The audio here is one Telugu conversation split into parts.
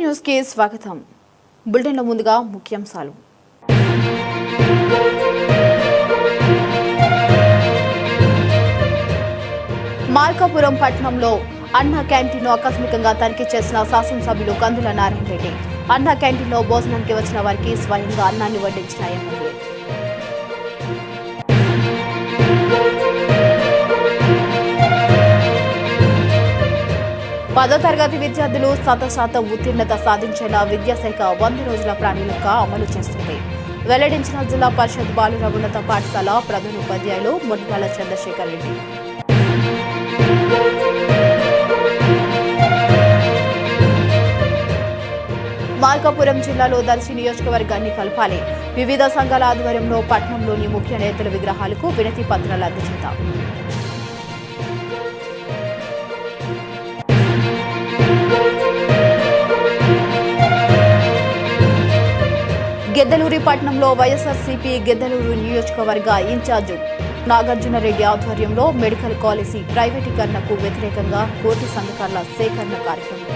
న్యూస్ కి స్వాగతం. బులెటిన్లో ముందుగా ముఖ్యాంశాలు. మార్కాపురం పట్టణంలో అన్నా క్యాంటీన్ను ఆకస్మికంగా తనిఖీ చేసిన శాసనసభ్యులు కందుల నారాయణ రెడ్డి. అన్నా క్యాంటీన్లో భోజనానికి వచ్చిన వారికి స్వయంగా అన్నాన్ని వడ్డించిన ఎమ్మెల్యే. పదో తరగతి విద్యార్థులు 100% ఉత్తీర్ణత సాధించేలా విద్యాశాఖ 100 రోజుల ప్రణాళిక అమలు చేస్తుంది. వెల్లడించిన జిల్లా పరిషత్ బాలుర ఉన్నత పాఠశాల ప్రధానోపాధ్యాయులు మునగాల చంద్రశేఖర్ రెడ్డి. మార్కాపురం జిల్లాలో దర్శి నియోజకవర్గాన్ని కలపాలి. వివిధ సంఘాల ఆధ్వర్యంలో పట్టణంలోని ముఖ్య నేతల విగ్రహాలకు వినతి పత్రాలు అందజేత. గిద్దలూరి పట్టణంలో వైఎస్ఆర్సీపీ గిద్దలూరు నియోజకవర్గ ఇన్ఛార్జ్ నాగార్జునరెడ్డి ఆధ్వర్యంలో మెడికల్ కాలేజీ ప్రైవేటీకరణకు వ్యతిరేకంగా కోటి సంతకాల సేకరణ కార్యక్రమం.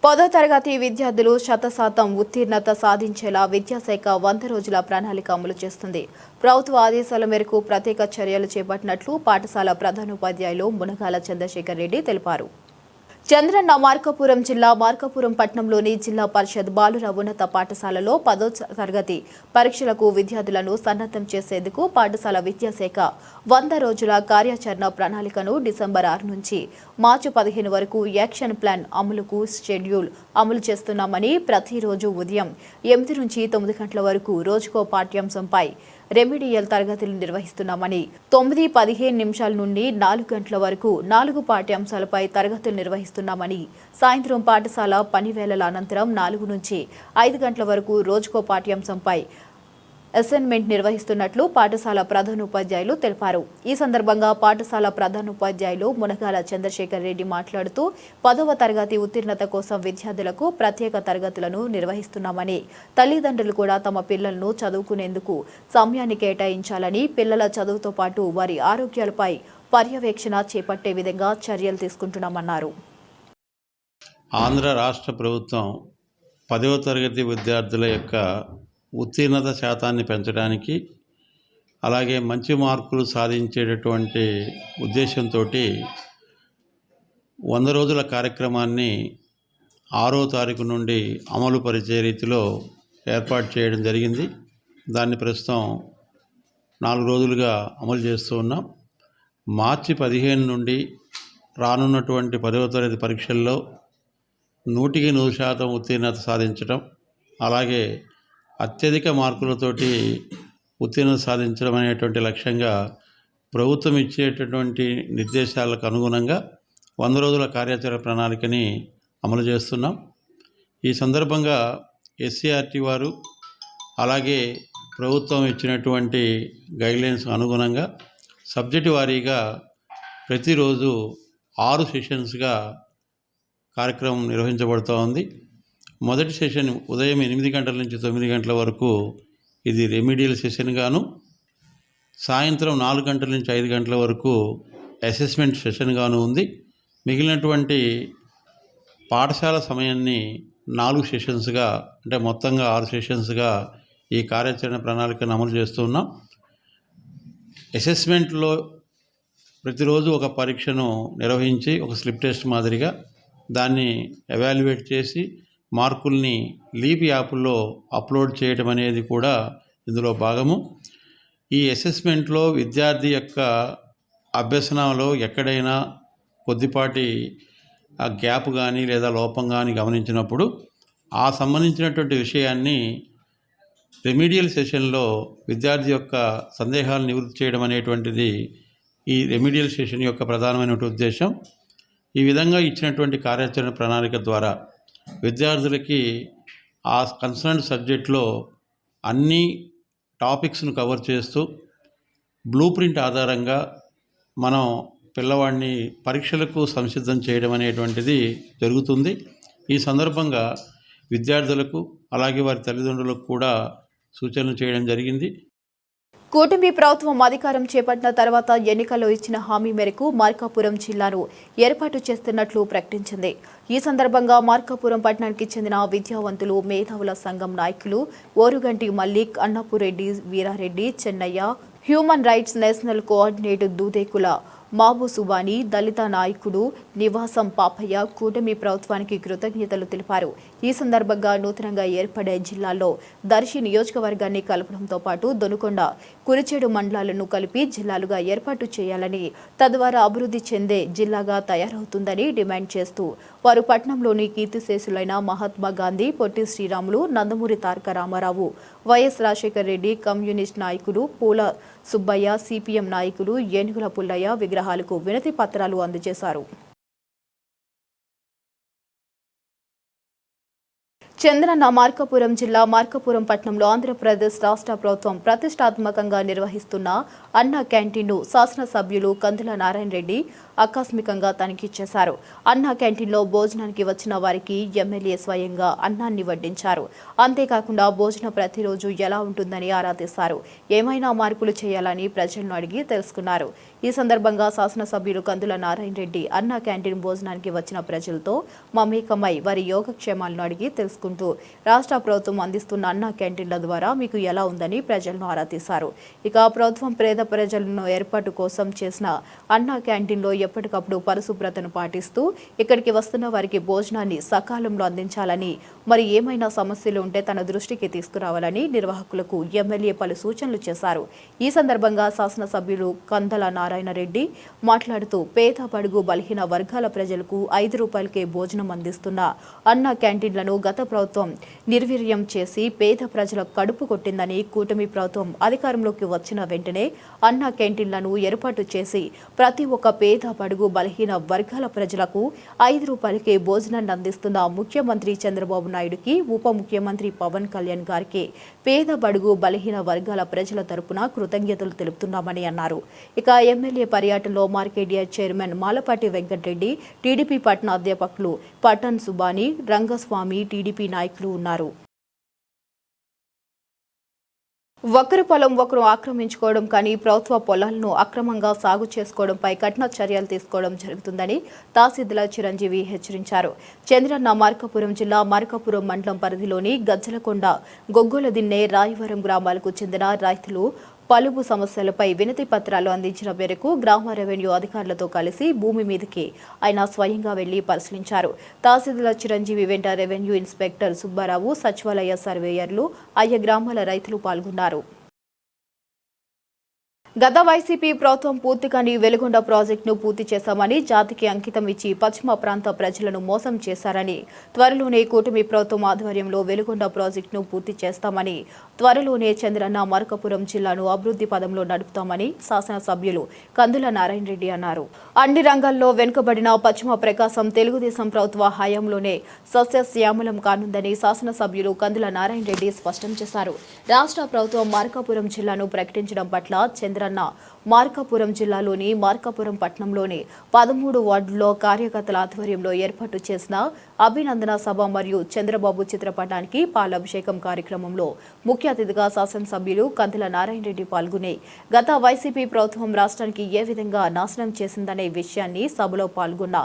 10వ తరగతి విద్యార్థులు 100% ఉత్తీర్ణత సాధించేలా విద్యాశాఖ 100 రోజుల ప్రణాళిక అమలు చేస్తుంది. ప్రభుత్వ ఆదేశాల మేరకు ప్రత్యేక చర్యలు చేపట్టినట్లు పాఠశాల ప్రధానోపాధ్యాయులు మునగాల చంద్రశేఖర్ రెడ్డి తెలిపారు. చంద్రన్న మార్కాపురం జిల్లా మార్కాపురం పట్టణంలోని జిల్లా పరిషత్ బాలుర ఉన్నత పాఠశాలలో 10వ తరగతి పరీక్షలకు విద్యార్థులను సన్నద్ధం చేసేందుకు పాఠశాల విద్యాశాఖ 100 రోజుల కార్యాచరణ ప్రణాళికను డిసెంబర్ 6 నుంచి మార్చి 15 వరకు యాక్షన్ ప్లాన్ అమలుకు షెడ్యూల్ అమలు చేస్తున్నామని, ప్రతిరోజు ఉదయం 8 నుంచి 9 గంటల వరకు రోజుకో పాఠ్యాంశంపై రెమిడియల్ తరగతులు నిర్వహిస్తున్నామని, 9:15 నుండి 4 గంటల వరకు 4 పాఠ్యాంశాలపై తరగతులు నిర్వహిస్తున్నామని, సాయంత్రం పాఠశాల పని వేళల అనంతరం 4 నుంచి 5 గంటల వరకు రోజుకో పాఠ్యాంశంపై అసైన్మెంట్ నిర్వహిస్తున్నట్లు పాఠశాల ప్రధానోపాధ్యాయులు తెలిపారు. ఈ సందర్భంగా పాఠశాల ప్రధానోపాధ్యాయులు మునగాల చంద్రశేఖర్ రెడ్డి మాట్లాడుతూ 10వ తరగతి ఉత్తీర్ణత కోసం విద్యార్థులకు ప్రత్యేక తరగతులను నిర్వహిస్తున్నామని, తల్లిదండ్రులు కూడా తమ పిల్లలను చదువుకునేందుకు సమయాన్ని కేటాయించాలని, పిల్లల చదువుతో పాటు వారి ఆరోగ్యాలపై పర్యవేక్షణ చేపట్టే విధంగా చర్యలు తీసుకుంటున్నామన్నారు. ఆంధ్ర రాష్ట్ర ప్రభుత్వం 10వ తరగతి విద్యార్థుల యొక్క ఉత్తీర్ణత శాతాన్ని పెంచడానికి, అలాగే మంచి మార్కులు సాధించేటటువంటి ఉద్దేశంతో 100 రోజుల కార్యక్రమాన్ని 6వ తారీఖు నుండి అమలు పరిచే రీతిలో ఏర్పాటు చేయడం జరిగింది. దాన్ని ప్రస్తుతం 4 రోజులుగా అమలు చేస్తూ ఉన్నాం. మార్చి 15 నుండి రానున్నటువంటి 10వ తరగతి పరీక్షల్లో 100% ఉత్తీర్ణత సాధించడం, అలాగే అత్యధిక మార్కులతోటి ఉత్తీర్ణత సాధించడం అనేటువంటి లక్ష్యంగా ప్రభుత్వం ఇచ్చేటటువంటి నిర్దేశాలకు అనుగుణంగా 100 రోజుల కార్యాచరణ ప్రణాళికని అమలు చేస్తున్నాం. ఈ సందర్భంగా ఎస్సీఆర్టీ వారు అలాగే ప్రభుత్వం ఇచ్చినటువంటి గైడ్లైన్స్ అనుగుణంగా సబ్జెక్టు వారీగా ప్రతిరోజు 6 సెషన్స్గా కార్యక్రమం నిర్వహించబడుతూ ఉంది. మొదటి సెషన్ ఉదయం 8 గంటల నుంచి 9 గంటల వరకు ఇది రెమిడియల్ సెషన్ గాను, సాయంత్రం 4 గంటల నుంచి 5 గంటల వరకు అసెస్మెంట్ సెషన్ గాను ఉంది. మిగిలినటువంటి పాఠశాల సమయాన్ని 4 సెషన్స్గా, అంటే మొత్తంగా 6 సెషన్స్గా ఈ కార్యాచరణ ప్రణాళికను అమలు చేస్తున్నాం. అసెస్మెంట్లో ప్రతిరోజు ఒక పరీక్షను నిర్వహించి ఒక స్లిప్ టెస్ట్ మాదిరిగా దాన్ని ఎవాల్యుయేట్ చేసి మార్కుల్ని లీప్ యాప్లో అప్లోడ్ చేయడం అనేది కూడా ఇందులో భాగము. ఈ అసెస్మెంట్లో విద్యార్థి యొక్క అభ్యసనంలో ఎక్కడైనా కొద్దిపాటి గ్యాప్ కానీ లేదా లోపం కానీ గమనించినప్పుడు ఆ సంబంధించినటువంటి విషయాన్ని రెమిడియల్ సెషన్లో విద్యార్థి యొక్క సందేహాలను నివృత్తి చేయడం అనేటువంటిది ఈ రెమిడియల్ సెషన్ యొక్క ప్రధానమైన ఉద్దేశం. ఈ విధంగా ఇచ్చినటువంటి కార్యాచరణ ప్రణాళిక ద్వారా విద్యార్థులకి ఆ కన్సర్న్ సబ్జెక్ట్లో అన్ని టాపిక్స్ను కవర్ చేస్తూ బ్లూ ప్రింట్ ఆధారంగా మనం పిల్లవాడిని పరీక్షలకు సంసిద్ధం చేయడం అనేటువంటిది జరుగుతుంది. ఈ సందర్భంగా విద్యార్థులకు అలాగే వారి తల్లిదండ్రులకు కూడా సూచనలు చేయడం జరిగింది. కూటమి ప్రభుత్వం అధికారం చేపట్టిన తర్వాత ఎన్నికల్లో ఇచ్చిన హామీ మేరకు మార్కాపురం జిల్లాను ఏర్పాటు చేస్తున్నట్లు ప్రకటించింది. ఈ సందర్భంగా మార్కాపురం పట్టణానికి చెందిన విద్యావంతులు, మేధావుల సంఘం నాయకులు Oruganti Mallik, Annapureddy, Veerareddy, Chennaiah, human rights national coordinator Dudekula Mabu Subhani, దళిత నాయకుడు నివాసం పాపయ్య కూటమి ప్రభుత్వానికి కృతజ్ఞతలు తెలిపారు. ఈ సందర్భంగా నూతనంగా ఏర్పడే జిల్లాలో దర్శి నియోజకవర్గాన్ని కలపడంతో పాటు దొనుకొండ, కురిచేడు మండలాలను కలిపి జిల్లాలుగా ఏర్పాటు చేయాలని, తద్వారా అభివృద్ధి చెందే జిల్లాగా తయారవుతుందని డిమాండ్ చేస్తూ వారు పట్టణంలోని కీర్తిశేషులైన మహాత్మా గాంధీ, పొట్టి శ్రీరాములు, నందమూరి తారక రామారావు, వైఎస్ రాజశేఖర రెడ్డి, కమ్యూనిస్ట్ నాయకుడు పూల సుబ్బయ్య, సిపిఎం నాయకులు ఏనుగుల పుల్లయ్య విగ్రహాలకు వినతి పత్రాలు అందజేశారు. చంద్రన్న మార్కాపురం జిల్లా మార్కాపురం పట్టణంలో ఆంధ్రప్రదేశ్ రాష్ట్ర ప్రభుత్వం ప్రతిష్టాత్మకంగా నిర్వహిస్తున్న అన్న క్యాంటీన్ను శాసనసభ్యులు కందుల నారాయణ రెడ్డి ఆకస్మికంగా తనిఖీ చేశారు. అన్న క్యాంటీన్లో భోజనానికి వచ్చిన వారికి ఎమ్మెల్యే స్వయంగా అన్నాన్ని వడ్డించారు. అంతేకాకుండా భోజనం ప్రతిరోజు ఎలా ఉంటుందని ఆరా తీశారు. ఏమైనా మార్పులు చేయాలని ప్రజలను అడిగి తెలుసుకున్నారు. ఈ సందర్భంగా శాసనసభ్యులు కందుల నారాయణ రెడ్డి అన్న క్యాంటీన్ భోజనానికి వచ్చిన ప్రజలతో మమేకమై వారి యోగక్షేమాలను అడిగి తెలుసుకుంటూ రాష్ట్ర ప్రభుత్వం అందిస్తున్న అన్న క్యాంటీన్ల ద్వారా మీకు ఎలా ఉందని ప్రజలను ఆరా తీశారు. ఇక ప్రభుత్వం పేద ప్రజలను ఏర్పాటు కోసం చేసిన అన్న క్యాంటీన్లో ఎప్పటికప్పుడు పరిశుభ్రతను పాటిస్తూ ఇక్కడికి వస్తున్న వారికి భోజనాన్ని సకాలంలో అందించాలని, మరి ఏమైనా సమస్యలు ఉంటే తన దృష్టికి తీసుకురావాలని నిర్వాహకులకు ఎమ్మెల్యే పలు సూచనలు చేశారు. ఈ సందర్భంగా శాసనసభ్యులు కందల నారాయణ రెడ్డి మాట్లాడుతూ పేద బడుగు బలహీన వర్గాల ప్రజలకు 5 రూపాయలకే భోజనం అందిస్తున్న అన్న క్యాంటీన్లను గత ప్రభుత్వం నిర్వీర్యం చేసి పేద ప్రజల కడుపు కొట్టిందని, కూటమి ప్రభుత్వం అధికారంలోకి వచ్చిన వెంటనే అన్న క్యాంటీన్లను ఏర్పాటు చేసి ప్రతి ఒక్క పేద బడుగు బలహీన వర్గాల ప్రజలకు 5 రూపాయలకే భోజనాన్ని అందిస్తున్న ముఖ్యమంత్రి చంద్రబాబు నాయుడుకి, ఉప ముఖ్యమంత్రి పవన్ కళ్యాణ్ గారికి పేద బడుగు బలహీన వర్గాల ప్రజల తరపున కృతజ్ఞతలు తెలుపుతున్నామని అన్నారు. ఇక ఎమ్మెల్యే పర్యటనలో market yard chairman Malapati Venkatareddy, TDP పట్టణ అధ్యక్షులు పట్టణ్ సుబాని, రంగస్వామి, టీడీపీ నాయకులు ఉన్నారు. ఒకరి పొలం ఒకరు ఆక్రమించుకోవడం కానీ ప్రభుత్వ పొలాలను అక్రమంగా సాగు చేసుకోవడంపై కఠిన చర్యలు తీసుకోవడం జరుగుతుందని తహసీల్దార్ చిరంజీవి హెచ్చరించారు. చంద్రన్న మార్కాపురం జిల్లా మార్కాపురం మండలం పరిధిలోని గజ్జలకొండ, గొగ్గోలదిన్నె, రాయవరం గ్రామాలకు చెందిన రైతులు పలుపు సమస్యలపై వినతి పత్రాలు అందించిన మేరకు గ్రామ రెవెన్యూ అధికారులతో కలిసి భూమి మీదకి ఆయన స్వయంగా వెళ్లి పరిశీలించారు. తహసీల్దార్ చిరంజీవి వెంట రెవెన్యూ ఇన్స్పెక్టర్ సుబ్బారావు, సచివాలయ సర్వేయర్లు, ఆయా గ్రామాల రైతులు పాల్గొన్నారు. గత వైసీపీ ప్రభుత్వం పూర్తిగాని వెలుగొండ ప్రాజెక్టును పూర్తి చేశామని, జాతికి అంకితం ఇచ్చి పశ్చిమ ప్రాంత ప్రజలను మోసం చేశారని, త్వరలోనే కూటమి ప్రభుత్వం ఆధ్వర్యంలో వెలుగొండ ప్రాజెక్టును పూర్తి చేస్తామని, త్వరలోనే చంద్రన్న మార్కాపురం జిల్లాను అభివృద్ధి పదంలో నడుపుతామని శాసనసభ్యులు కందుల నారాయణ రెడ్డి అన్నారు. అన్ని రంగాల్లో వెనుకబడిన పశ్చిమ ప్రకాశం తెలుగుదేశం ప్రభుత్వ హయాంలోనే సస్యశ్యామలం కానుందని శాసనసభ్యులు కందుల నారాయణ రెడ్డి స్పష్టం చేశారు. రాష్ట్ర ప్రభుత్వం మార్కాపురం జిల్లాను ప్రకటించడం పట్ల చంద్రన్న మార్కాపురం జిల్లాలోని మార్కాపురం పట్టణంలోని 13 వార్డుల్లో కార్యకర్తల ఆధ్వర్యంలో ఏర్పాటు చేసిన అభినందన సభ మరియు చంద్రబాబు చిత్రపటానికి పాలాభిషేకం కార్యక్రమంలో ముఖ్య అతిథిగా శాసనసభ్యులు కందుల నారాయణ రెడ్డి పాల్గొని గత వైసీపీ ప్రభుత్వం రాష్ట్రానికి ఏ విధంగా నాశనం చేసిందనే విషయాన్ని సభలో పాల్గొన్న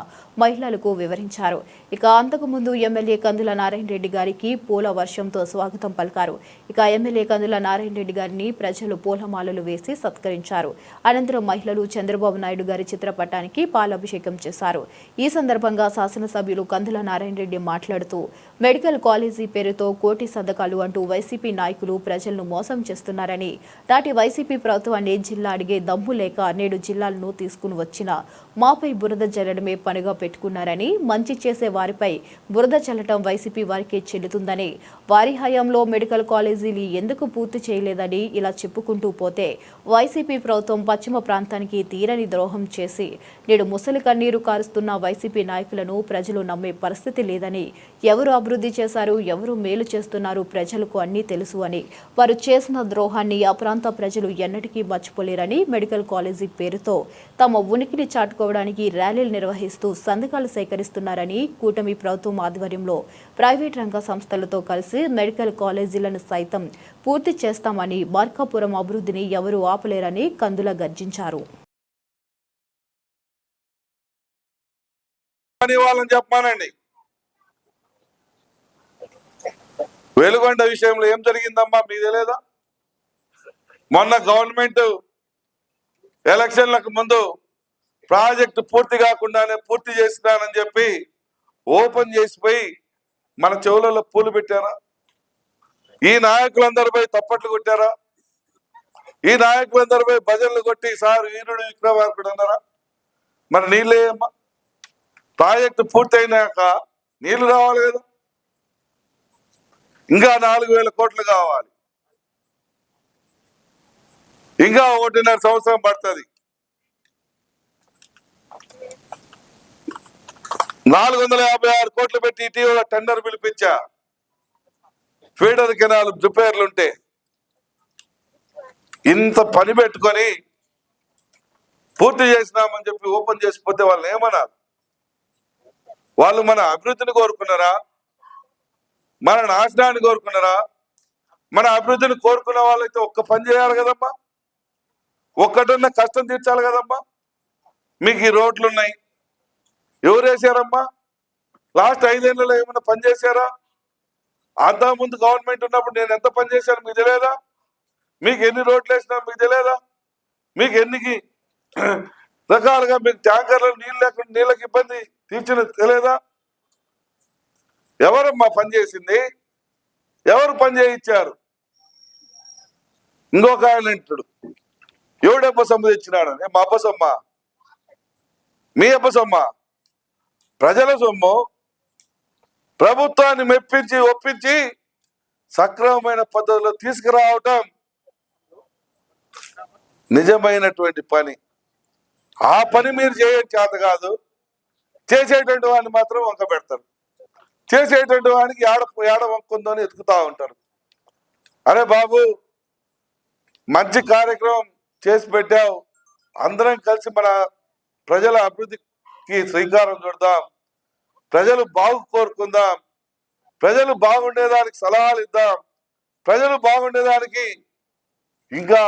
మహిళలకు వివరించారు. ఇక అంతకుముందు ఎమ్మెల్యే కందుల నారాయణ రెడ్డి గారికి పూల వర్షంతో స్వాగతం పలికారు. ఇక ఎమ్మెల్యే కందుల నారాయణ రెడ్డి గారిని ప్రజలు పూలమాలలు వేసి సత్కరించారు. అనంతరం మహిళలు చంద్రబాబు నాయుడు గారి చిత్రపటానికి పాలాభిషేకం చేశారు. ఈ సందర్భంగా శాసనసభ్యులు కందుల నారాయణ రెడ్డి మాట్లాడుతూ మెడికల్ కాలేజీ పేరుతో కోటి సంతకాలు అంటూ వైసీపీ నాయకులు ప్రజలను మోసం చేస్తున్నారని, నాటి వైసీపీ ప్రభుత్వాన్ని జిల్లా అడిగే దమ్ము లేక నేడు జిల్లాలను తీసుకుని వచ్చిన మాపై బురద జల్లడమే పనిగా పెట్టుకున్నారని, మంచి చేసే వారిపై బురద చల్లటం వైసీపీ వారికి చెల్లుతుందని, వారి హయాంలో మెడికల్ కాలేజీలు ఎందుకు పూర్తి చేయలేదని ఇలా చెప్పుకుంటూ పోతే వైసీపీ ప్రభుత్వం ప్రభుత్వం పశ్చిమ ప్రాంతానికి తీరని ద్రోహం చేసి నేడు ముసలి కన్నీరు కారుస్తున్న వైసీపీ నాయకులను ప్రజలు నమ్మే పరిస్థితి లేదని, ఎవరు అభివృద్ధి చేశారు, ఎవరు మేలు చేస్తున్నారు ప్రజలకు అన్నీ తెలుసు అని, వారు చేసిన ద్రోహాన్ని ఆ ప్రాంత ప్రజలు ఎన్నటికీ మర్చిపోలేరని, మెడికల్ కాలేజీ పేరుతో తమ ఉనికిని చాటుకోవడానికి ర్యాలీలు నిర్వహిస్తూ సంతకాలు సేకరిస్తున్నారని, కూటమి ప్రభుత్వం ఆధ్వర్యంలో ప్రైవేట్ రంగ సంస్థలతో కలిసి మెడికల్ కాలేజీలను సైతం పూర్తి చేస్తామని, మార్కాపురం అభివృద్ధిని ఎవరూ ఆపలేరని కందుల గర్జించారు. చెప్పానండి. వెలుగొండ విషయంలో ఏం జరిగిందమ్మా మీకు తెలియదా? మొన్న గవర్నమెంట్ ఎలక్షన్లకు ముందు ప్రాజెక్టు పూర్తి కాకుండానే పూర్తి చేస్తున్నానని చెప్పి ఓపెన్ చేసిపోయి మన చెవులలో పూలు పెట్టారా? ఈ నాయకులందరిపై తప్పట్లు కొట్టారా? ఈ నాయకులందరిపై భజనలు కొట్టి సార్ వీరుడు విక్రమార్కుడు అన్నారా? మరి నీళ్ళేమ్మా, ప్రాజెక్టు పూర్తయినాక నీళ్లు రావాలి కదా, ఇంకా 4,000 కోట్లు కావాలి, ఇంకా 1.5 సంవత్సరం పడుతుంది. 456 కోట్లు పెట్టి ఇటీవల టెండర్ పిలిపించా. ఫీడర్ కెనాల్ రిపేర్లుంటే ఇంత పని పెట్టుకొని పూర్తి చేసినామని చెప్పి ఓపెన్ చేసిపోతే వాళ్ళు ఏమన్నారు? వాళ్ళు మన అభివృద్ధిని కోరుకున్నారా, మన నాశనాన్ని కోరుకున్నారా? మన అభివృద్ధిని కోరుకున్న వాళ్ళైతే ఒక్క పని చేయాలి కదమ్మా, ఒక్కటున్న కష్టం తీర్చాలి కదమ్మా. మీకు ఈ రోడ్లు ఉన్నాయి, ఎవరు వేసారమ్మా? లాస్ట్ 5 ఏళ్లలో ఏమైనా పని చేశారా? అంతకుముందు గవర్నమెంట్ ఉన్నప్పుడు నేను ఎంత పని చేశాను మీకు తెలియదా? మీకు ఎన్ని రోడ్లు వేసినా మీకు తెలియదా? మీకు ఎన్ని రకాలుగా మీకు ట్యాంకర్లు నీళ్ళు లేకుండా నీళ్ళకి ఇబ్బంది తీర్చిన తెలియదా? ఎవరమ్మా పని చేసింది? ఎవరు పని చేయించారు? ఇంకొక ఆయన అంటాడు ఎవడబ్బ సొమ్ము తెచ్చినాడని. మా అబ్బ సొమ్మ, మీ అబ్బ సొమ్మ, ప్రజల సొమ్ము. ప్రభుత్వాన్ని మెప్పించి ఒప్పించి సక్రమమైన పద్ధతిలో తీసుకురావటం నిజమైనటువంటి పని. ఆ పని మీరు చేయడం చేత కాదు, చేసేటువంటి వాడిని మాత్రం వంక పెడతారు. చేసేటువంటి వాడికి ఏడ వంకుందో అని ఎతుకుతా ఉంటారు. అరే బాబు, మంచి కార్యక్రమం చేసి పెట్టావు, అందరం కలిసి మన ప్రజల అభివృద్ధికి శ్రీకారం చుడదాం, ప్రజలు బాగు కోరుకుందాం, ప్రజలు బాగుండేదానికి సలహాలు ఇద్దాం, ప్రజలు బాగుండేదానికి ఇంకా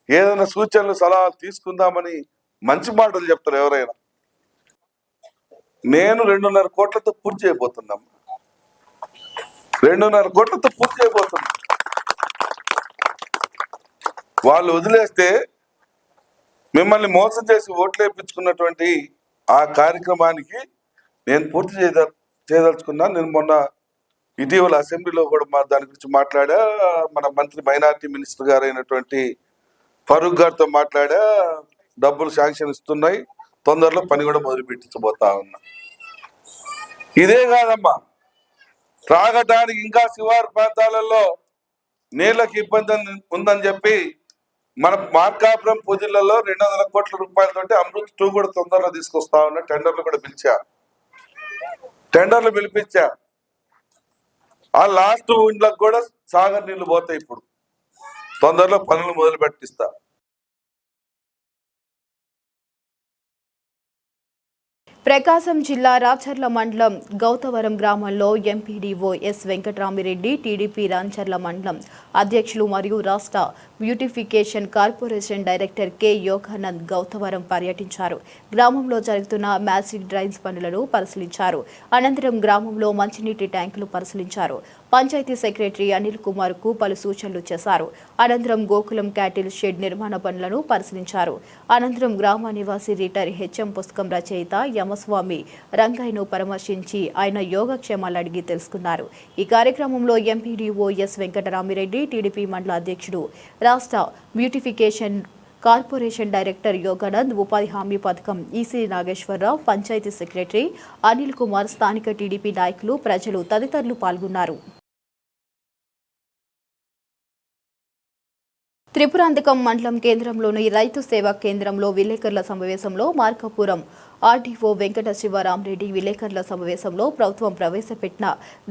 ఏదైనా సూచనలు సలహాలు తీసుకుందామని మంచి మాటలు చెప్తారు ఎవరైనా. నేను 2.5 కోట్లతో పూర్తి చేయబోతున్నాం. 2.5 కోట్లతో పూర్తి చేయబోతున్నా. వాళ్ళు వదిలేస్తే మిమ్మల్ని మోసం చేసి ఓట్లు వేయించుకున్నటువంటి ఆ కార్యక్రమానికి నేను పూర్తి చేయదలుచుకున్నా. నేను మొన్న ఇటీవల అసెంబ్లీలో కూడా దాని గురించి మాట్లాడా. మన మంత్రి మైనారిటీ మినిస్టర్ గారు అయినటువంటి ఫరూక్ గారితో మాట్లాడా. డబ్బులు శాంక్షన్ ఇస్తున్నాయి, తొందరలో పని కూడా మొదలు పెట్టించబోతా ఉన్నా. ఇదే కాదమ్మా, త్రాగటానికి ఇంకా శివారు ప్రాంతాలలో నీళ్ళకి ఇబ్బంది ఉందని చెప్పి మన మార్కాపురం పూజలలో 200 కోట్ల రూపాయలతోటి అమృత్ 2 కూడా తొందరలో తీసుకొస్తా ఉన్నా. టెండర్లు కూడా పిలిపించా. ఆ లాస్ట్ ఇండ్లకు కూడా సాగర్ నీళ్లు పోతాయి. ఇప్పుడు తొందరలో పనులు మొదలు పెట్టిస్తా. ప్రకాశం జిల్లా రాచర్ల మండలం గౌతవరం గ్రామంలో MPDO S Venkataramireddy, TDP Racharla మండలం అధ్యక్షులు మరియు రాష్ట్ర beautification corporation director K Yoganand Gautavaram పర్యటించారు. గ్రామంలో జరుగుతున్న మ్యాసివ్ డ్రైన్స్ పనులను పరిశీలించారు. అనంతరం గ్రామంలో మంచినీటి ట్యాంకులు పరిశీలించారు. పంచాయతీ సెక్రటరీ అనిల్ కుమార్ కు పలు సూచనలు చేశారు. అనంతరం గోకులం క్యాటిల్ షెడ్ నిర్మాణ పనులను పరిశీలించారు. అనంతరం గ్రామ నివాసి రిటైర్ హెచ్ఎం పుస్తకం రచయిత యమస్వామి రంగయ్యను పరామర్శించి ఆయన యోగక్షేమాలు అడిగి తెలుసుకున్నారు. ఈ కార్యక్రమంలో ఎంపీడీఓ ఎస్ వెంకటరామిరెడ్డి, టీడీపీ మండల అధ్యక్షుడు, రాష్ట్ర బ్యూటిఫికేషన్ కార్పొరేషన్ డైరెక్టర్ యోగానంద్, ఉపాధి హామీ పథకం ఈసీ నాగేశ్వరరావు, పంచాయతీ సెక్రటరీ అనిల్ కుమార్, స్థానిక టీడీపీ నాయకులు, ప్రజలు తదితరులు పాల్గొన్నారు. త్రిపురాంతకం మండలం కేంద్రంలోని రైతు సేవా కేంద్రంలో విలేకరుల సమావేశంలో మార్కాపురం ఆర్డీఓ వెంకట శివరామరెడ్డి విలేకరుల సమావేశంలో ప్రభుత్వం ప్రవేశపెట్టిన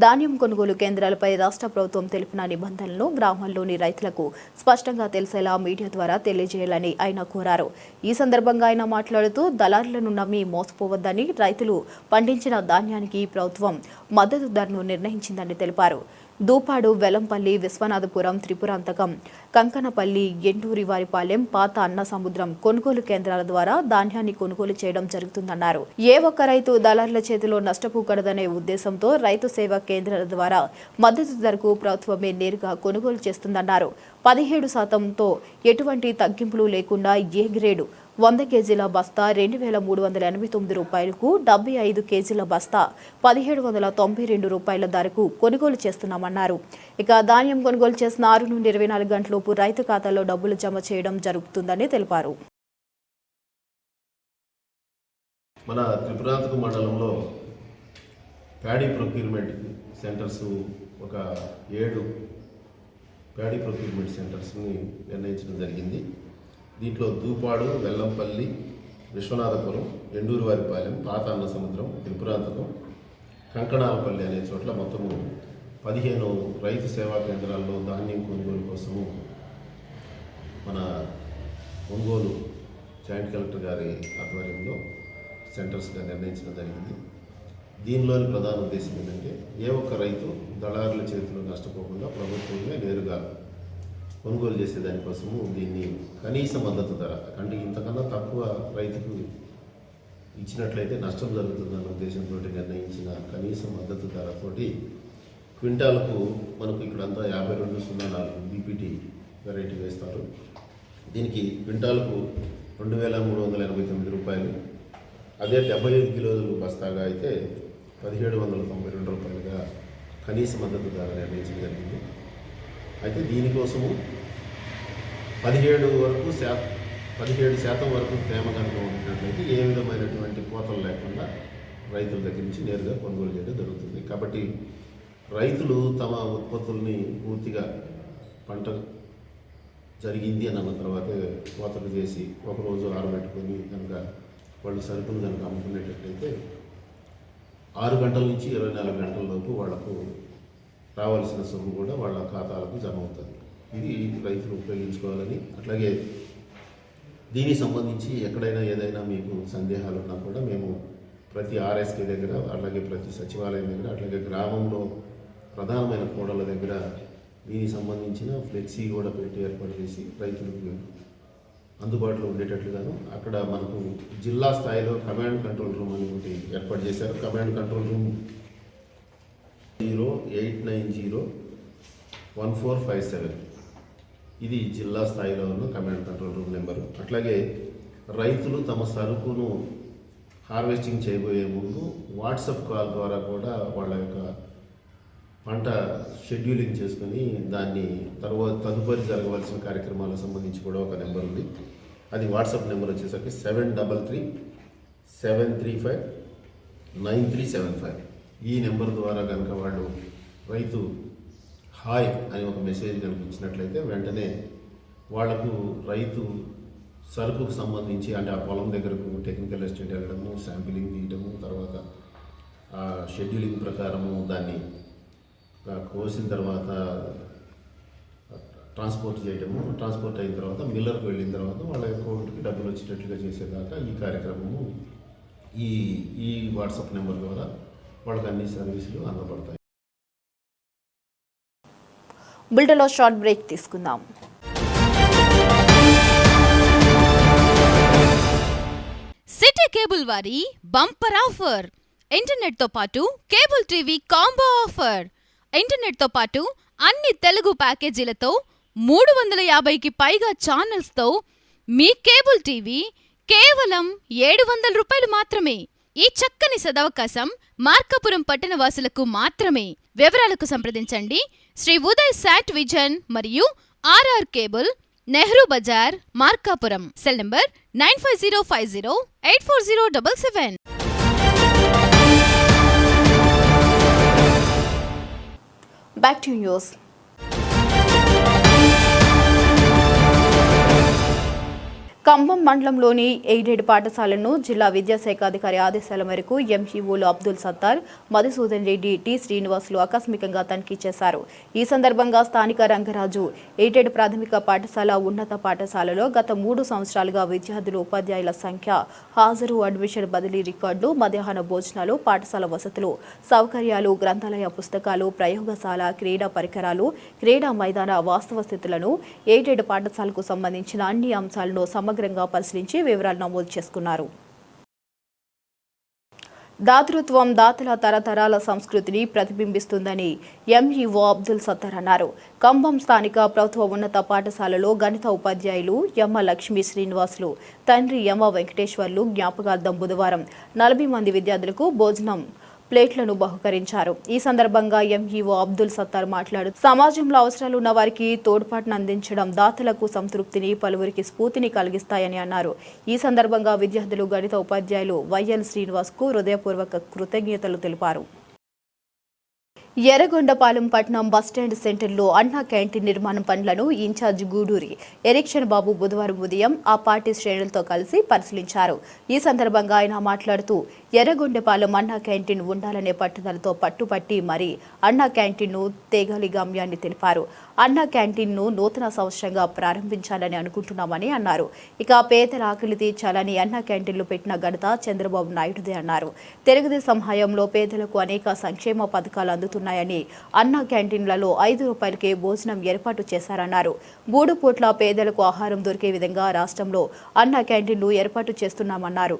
ధాన్యం కొనుగోలు కేంద్రాలపై రాష్ట్ర ప్రభుత్వం తెలిపిన నిబంధనలను గ్రామాల్లోని రైతులకు స్పష్టంగా తెలిసేలా మీడియా ద్వారా తెలియజేయాలని ఆయన కోరారు. ఈ సందర్భంగా ఆయన మాట్లాడుతూ దళారులను నమ్మి మోసపోవద్దని, రైతులు పండించిన ధాన్యానికి ప్రభుత్వం మద్దతు ధరను నిర్ణయించిందని తెలిపారు. దూపాడు, వెలంపల్లి, విశ్వనాథపురం, త్రిపురాంతకం, కంకనపల్లి, ఎండూరివారిపాలెం, పాత అన్న సముద్రం కొనుగోలు కేంద్రాల ద్వారా ధాన్యాన్ని కొనుగోలు చేయడం జరుగుతుందన్నారు. ఏ ఒక్క రైతు దళారుల చేతిలో నష్టపోకూడదనే ఉద్దేశంతో రైతు సేవా కేంద్రాల ద్వారా మద్దతు ధరకు ప్రభుత్వమే నేరుగా కొనుగోలు చేస్తుందన్నారు. 17%తో ఎటువంటి తగ్గింపులు లేకుండా ఏ గ్రేడు 100 కేజీల బస్తా 2,389 రూపాయలకు, 75 కేజీల బస్తా 1,792 రూపాయల ధరకు కొనుగోలు చేస్తున్నామన్నారు. ఇక ధాన్యం కొనుగోలు చేసిన 6 నుండి 24 గంటలలోపు రైతు ఖాతాలో డబ్బులు జమ చేయడం జరుగుతుందని తెలిపారు. మన త్రిపురాంతకం మండలంలో ప్యాడీ ప్రొక్యూర్మెంట్ సెంటర్స్ ఒక 7 ప్యాడీ ప్రొక్యూర్మెంట్ సెంటర్స్ని నిర్ణయించడం జరిగింది. దీంట్లో దూపాడు, వెల్లంపల్లి, విశ్వనాథపురం, ఎండూరువారిపాలెం, పాత అన్న సముద్రం, త్రిపురాంతకం, కంకణాలపల్లి అనే చోట్ల మొత్తము 15 రైతు సేవా కేంద్రాల్లో ధాన్యం కొనుగోలు కోసము మన ఒంగోలు జాయింట్ కలెక్టర్ గారి ఆధ్వర్యంలో సెంటర్స్గా నిర్ణయించడం జరిగింది. దీనిలోని ప్రధాన ఉద్దేశం ఏంటంటే ఏ ఒక్క రైతు దళారుల చేతిలో నష్టపోకుండా ప్రభుత్వమే నేరుగా కొనుగోలు చేసే దానికోసము దీన్ని కనీస మద్దతు ధర అంటే ఇంతకన్నా తక్కువ రైతుకు ఇచ్చినట్లయితే నష్టం జరుగుతుందన్న ఉద్దేశంతో నిర్ణయించిన కనీస మద్దతు ధరతోటి క్వింటాలకు మనకు ఇక్కడంతా 5204 బీపీటీ వెరైటీ వేస్తారు. దీనికి క్వింటాలకు 2,389 రూపాయలు. అదే 75 కిలోలు బస్తాగా అయితే 1,792 రూపాయలుగా కనీస మద్దతు ధర నిర్ణయించడం జరిగింది. అయితే దీనికోసము 17% వరకు తేమ కనుక ఉన్నట్లయితే ఏ విధమైనటువంటి కోతలు లేకుండా రైతుల దగ్గర నుంచి నేరుగా కొనుగోలు చేయడం జరుగుతుంది. కాబట్టి రైతులు తమ ఉత్పత్తుల్ని పూర్తిగా పంట జరిగింది అని అన్న తర్వాతే కోతలు చేసి ఒకరోజు ఆరబెట్టుకొని కనుక వాళ్ళు సరుకును కనుక అమ్ముకునేటట్లయితే 6 గంటల నుంచి 24 గంటల లోపు వాళ్లకు రావాల్సిన సొమ్ము కూడా వాళ్ళ ఖాతాలకు జమ అవుతుంది. ఇది రైతులు ఉపయోగించుకోవాలని, అట్లాగే దీనికి సంబంధించి ఎక్కడైనా ఏదైనా మీకు సందేహాలు ఉన్నా కూడా మేము ప్రతి ఆర్ఎస్కే దగ్గర, అలాగే ప్రతి సచివాలయం దగ్గర, అట్లాగే గ్రామంలో ప్రధానమైన కూడల దగ్గర దీనికి సంబంధించిన ఫ్లెక్సీ కూడా పెట్టి ఏర్పాటు చేసి రైతులకు అందుబాటులో ఉండేటట్లుగాను అక్కడ మనకు జిల్లా స్థాయిలో కమాండ్ కంట్రోల్ రూమ్ అని ఒకటి ఏర్పాటు చేశారు. కమాండ్ కంట్రోల్ రూమ్ 08901457 ఇది జిల్లా స్థాయిలో ఉన్న కమాండ్ కంట్రోల్ రూమ్ నెంబరు. అట్లాగే రైతులు తమ సరుకును హార్వెస్టింగ్ చేయబోయే ముందు వాట్సాప్ కాల్ ద్వారా కూడా వాళ్ళ యొక్క పంట షెడ్యూలింగ్ చేసుకుని దాన్ని తదుపరి జరగవలసిన కార్యక్రమాలకు సంబంధించి కూడా ఒక నెంబర్ ఉంది. అది వాట్సాప్ నెంబర్ వచ్చేసరికి 7337359375. ఈ నెంబర్ ద్వారా కనుక వాళ్ళు రైతు హాయ్ అని ఒక మెసేజ్ కనుక ఇచ్చినట్లయితే వెంటనే వాళ్లకు రైతు సరుకుకు సంబంధించి అంటే ఆ పొలం దగ్గరకు టెక్నికల్ ఎస్టేట్ వెళ్ళడము, శాంపిలింగ్ తీయడము, తర్వాత ఆ షెడ్యూలింగ్ ప్రకారము దాన్ని కోసిన తర్వాత ట్రాన్స్పోర్ట్ చేయడము, ట్రాన్స్పోర్ట్ అయిన తర్వాత మిల్లర్కి వెళ్ళిన తర్వాత వాళ్ళ అకౌంట్కి డబ్బులు వచ్చేటట్లుగా చేసేదాకా ఈ కార్యక్రమము ఈ వాట్సాప్ నెంబర్ ద్వారా వాళ్ళకి అన్ని సర్వీసులు అందబడతాయి. బులెటిన్లో షార్ట్ బ్రేక్ తీసుకుందాం. సిటీ కేబుల్ వారి బంపర్ ఆఫర్. ఇంటర్నెట్ తో పాటు cable TV combo offer. Internet తో పాటు అన్ని తెలుగు ప్యాకేజీలతో 350కి పైగా ఛానల్స్ తో మీ కేబుల్ టీవీ కేవలం 700 రూపాయలు మాత్రమే. ఈ చక్కని సదవకాశం మార్కాపురం పట్టణ వాసులకు మాత్రమే. వివరాలకు సంప్రదించండి శ్రీ ఉదయ్ శాట్ విజన్ మరియు RR cable, Nehru Bazar, Markapuram. Cell number 9505084077. Back to news. Kambham మండలంలోని ఎయిడెడ్ పాఠశాలను జిల్లా విద్యాశాఖ అధికారి ఆదేశాల మేరకు ఎంఈఓలు అబ్దుల్ సత్తార్, మధుసూదన్ రెడ్డి, టి శ్రీనివాసులు ఆకస్మికంగా తనిఖీ చేశారు. ఈ సందర్భంగా స్థానిక రంగరాజు ఎయిడెడ్ ప్రాథమిక పాఠశాల, ఉన్నత పాఠశాలలో గత 3 సంవత్సరాలుగా విద్యార్థులు, ఉపాధ్యాయుల సంఖ్య, హాజరు, అడ్మిషన్, బదిలీ రికార్డులు, మధ్యాహ్న భోజనాలు, పాఠశాల వసతులు, సౌకర్యాలు, గ్రంథాలయ పుస్తకాలు, ప్రయోగశాల, క్రీడా పరికరాలు, క్రీడా మైదాన వాస్తవ స్థితులను, ఎయిడెడ్ పాఠశాలకు సంబంధించిన అన్ని అంశాలను సమగ్రంగా పరిశీలించి వివరాలు నమోదు చేసుకున్నారు. దాతృత్వం దాతల తరతరాల సంస్కృతిని ప్రతిబింబిస్తుందని ఎంఈఓ అబ్దుల్ సత్తార్ అన్నారు. కంభం స్థానిక ప్రభుత్వ ఉన్నత పాఠశాలలో గణిత ఉపాధ్యాయులు యమ్మ లక్ష్మీ శ్రీనివాసులు, తండ్రి యమ్మ వెంకటేశ్వర్లు జ్ఞాపకార్థం బుధవారం 40 మంది విద్యార్థులకు భోజనం ప్లేట్లను బహుకరించారు. ఈ సందర్భంగా ఎంఈఓ అబ్దుల్ సత్తార్ మాట్లాడుతూ సమాజంలో అవసరాలు ఉన్న వారికి తోడ్పాటును అందించడం దాతలకు సంతృప్తిని, పలువురికి స్ఫూర్తిని కలిగిస్తాయని అన్నారు. ఈ సందర్భంగా విద్యార్థులు, గణిత ఉపాధ్యాయులు వైఎల్ శ్రీనివాస్ కు హృదయపూర్వక కృతజ్ఞతలు తెలిపారు. ఎర్రగొండపాలెం పట్టణం బస్టాండ్ సెంటర్లో అన్నా క్యాంటీన్ నిర్మాణం పనులను ఇన్ఛార్జ్ గూడూరి ఎరిక్షన్ బాబు బుధవారం ఉదయం ఆ పార్టీ శ్రేణులతో కలిసి పరిశీలించారు. ఈ సందర్భంగా ఆయన మాట్లాడుతూ ఎర్రగొండపాలెం అన్నా క్యాంటీన్ ఉండాలనే పట్టుదలతో పట్టుపట్టి మరీ అన్నా క్యాంటీన్ను తేగలి గమ్యాన్ని తెలిపారు. అన్నా క్యాంటీన్ను నూతన సంవత్సరంగా ప్రారంభించాలని అనుకుంటున్నామని అన్నారు. ఇక పేదల ఆకలి తీర్చాలని అన్నా క్యాంటీన్లు పెట్టిన ఘనత చంద్రబాబు నాయుడుదే అన్నారు. తెలుగుదేశం హయాంలో పేదలకు అనేక సంక్షేమ పథకాలు అందుతున్నాయని అన్నా క్యాంటీన్లలో 5 రూపాయలకే భోజనం ఏర్పాటు చేశారన్నారు. 3 పూట్ల పేదలకు ఆహారం దొరికే విధంగా రాష్ట్రంలో అన్నా క్యాంటీన్లు ఏర్పాటు చేస్తున్నామన్నారు.